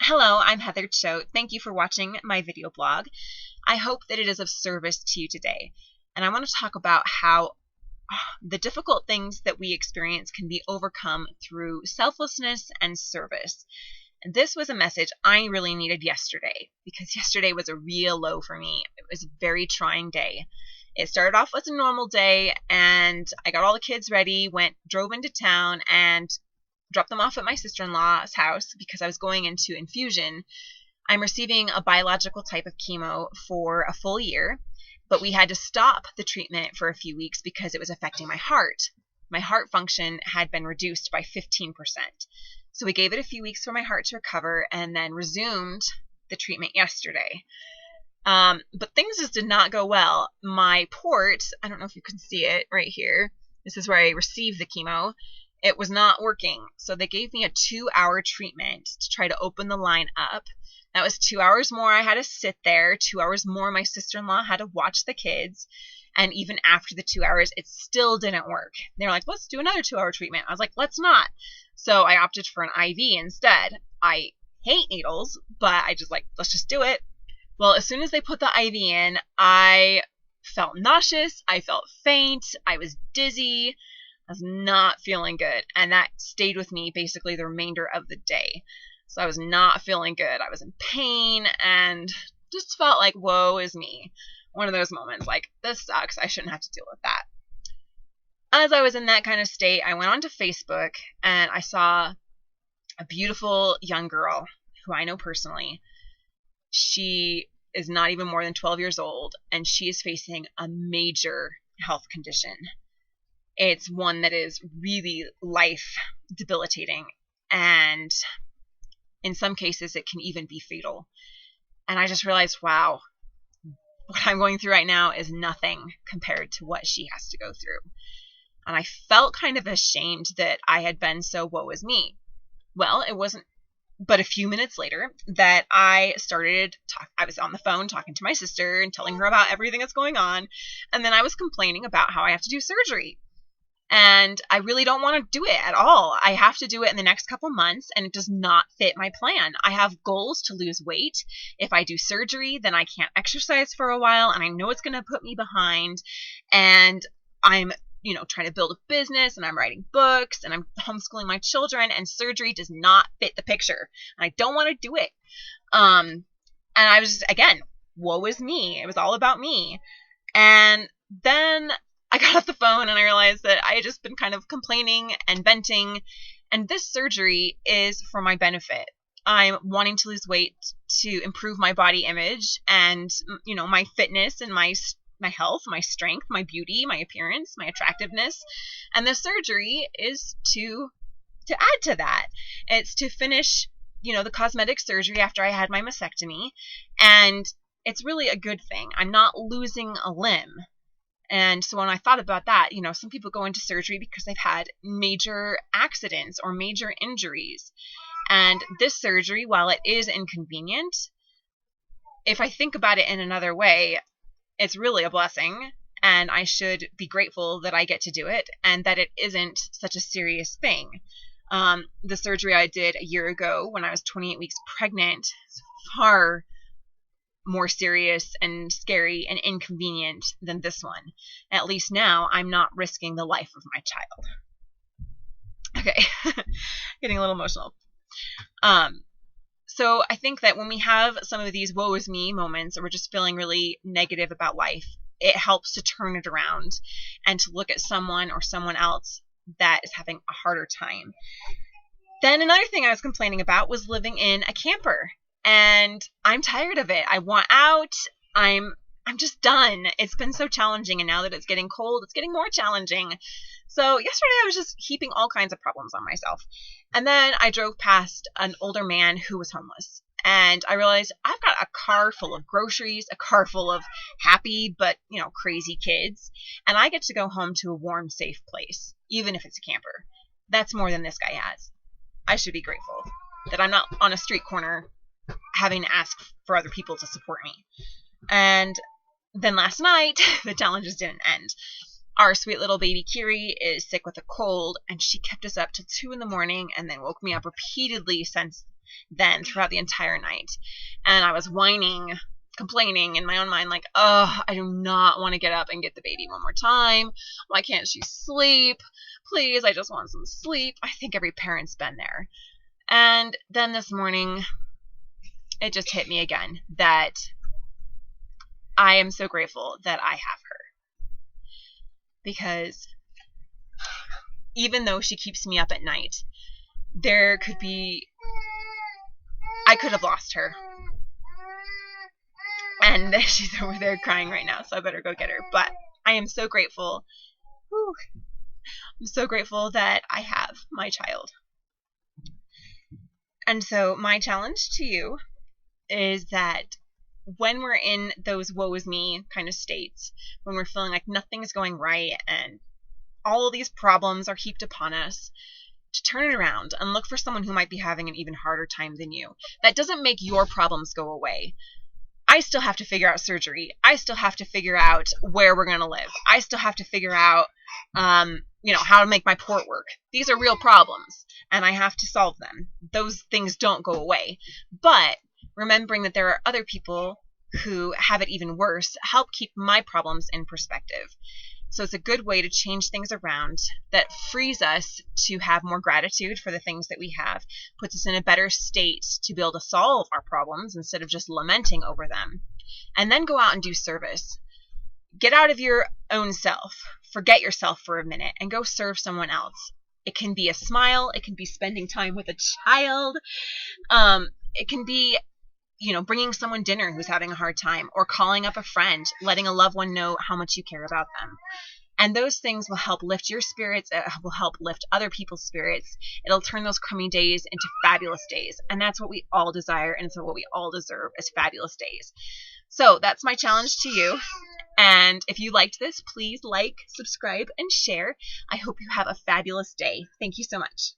Hello, I'm Heather Choate. Thank you for watching my video blog. I hope that it is of service to you today. And I want to talk about how the difficult things that we experience can be overcome through selflessness and service. And this was a message I really needed yesterday, because yesterday was a real low for me. It was a very trying day. It started off as a normal day, and I got all the kids ready, drove into town, and dropped them off at my sister-in-law's house because I was going into infusion. I'm receiving a biological type of chemo for a full year, but we had to stop the treatment for a few weeks because it was affecting my heart. My heart function had been reduced by 15%. So we gave it a few weeks for my heart to recover and then resumed the treatment yesterday. But things just did not go well. My port, I don't know if you can see it right here. This is where I received the chemo. It was not working. So they gave me a 2-hour treatment to try to open the line up. That was 2 hours more I had to sit there. 2 hours more my sister-in-law had to watch the kids. And even after the 2 hours, it still didn't work. They were like, let's do another 2-hour treatment. I was like, let's not. So I opted for an IV instead. I hate needles, but let's just do it. Well, as soon as they put the IV in, I felt nauseous. I felt faint. I was dizzy. I was not feeling good. And that stayed with me basically the remainder of the day. So I was not feeling good. I was in pain and just felt like, woe is me. One of those moments like, this sucks. I shouldn't have to deal with that. As I was in that kind of state, I went onto Facebook and I saw a beautiful young girl who I know personally. She is not even more than 12 years old, and she is facing a major health condition. It's one that is really life debilitating, and in some cases it can even be fatal. And I just realized, wow, what I'm going through right now is nothing compared to what she has to go through. And I felt kind of ashamed that I had been so woe is me. Well, it wasn't but a few minutes later that I was on the phone talking to my sister and telling her about everything that's going on. And then I was complaining about how I have to do surgery. And I really don't want to do it at all. I have to do it in the next couple months, and it does not fit my plan. I have goals to lose weight. If I do surgery, then I can't exercise for a while, and I know it's going to put me behind. And I'm trying to build a business, and I'm writing books, and I'm homeschooling my children, and surgery does not fit the picture. And I don't want to do it. And I was just, again, woe is me. It was all about me. And then I got off the phone and I realized that I had just been kind of complaining and venting, and this surgery is for my benefit. I'm wanting to lose weight to improve my body image and, my fitness and my health, my strength, my beauty, my appearance, my attractiveness. And the surgery is to add to that. It's to finish, the cosmetic surgery after I had my mastectomy. And it's really a good thing. I'm not losing a limb. And so when I thought about that, some people go into surgery because they've had major accidents or major injuries. And this surgery, while it is inconvenient, if I think about it in another way, it's really a blessing, and I should be grateful that I get to do it and that it isn't such a serious thing. The surgery I did a year ago when I was 28 weeks pregnant is far more serious and scary and inconvenient than this one. At least now I'm not risking the life of my child. Okay, getting a little emotional. So I think that when we have some of these woe is me moments, or we're just feeling really negative about life, it helps to turn it around and to look at someone or someone else that is having a harder time. Then another thing I was complaining about was living in a camper. And I'm tired of it. I want out. I'm just done. It's been so challenging, and now that it's getting cold, it's getting more challenging. So yesterday I was just heaping all kinds of problems on myself. And then I drove past an older man who was homeless. And I realized I've got a car full of groceries, a car full of happy but, crazy kids. And I get to go home to a warm, safe place, even if it's a camper. That's more than this guy has. I should be grateful that I'm not on a street corner having to ask for other people to support me. And then last night, the challenges didn't end. Our sweet little baby Kiri is sick with a cold, and she kept us up till 2 a.m. and then woke me up repeatedly since then throughout the entire night. And I was whining, complaining in my own mind, like, oh, I do not want to get up and get the baby one more time. Why can't she sleep? Please, I just want some sleep. I think every parent's been there. And then this morning, it just hit me again that I am so grateful that I have her. Because even though she keeps me up at night, I could have lost her. And she's over there crying right now, so I better go get her. But I am so grateful. I'm so grateful that I have my child. And so my challenge to you is that when we're in those woe is me kind of states, when we're feeling like nothing's going right and all of these problems are heaped upon us, to turn it around and look for someone who might be having an even harder time than you. That doesn't make your problems go away. I still have to figure out surgery. I still have to figure out where we're going to live. I still have to figure out, how to make my port work. These are real problems, and I have to solve them. Those things don't go away. But remembering that there are other people who have it even worse help keep my problems in perspective. So it's a good way to change things around that frees us to have more gratitude for the things that we have, puts us in a better state to be able to solve our problems instead of just lamenting over them. And then go out and do service. Get out of your own self. Forget yourself for a minute and go serve someone else. It can be a smile. It can be spending time with a child. It can be bringing someone dinner who's having a hard time, or calling up a friend, letting a loved one know how much you care about them. And those things will help lift your spirits. It will help lift other people's spirits. It'll turn those crummy days into fabulous days. And that's what we all desire, and it's what we all deserve, is fabulous days. So that's my challenge to you. And if you liked this, please like, subscribe, and share. I hope you have a fabulous day. Thank you so much.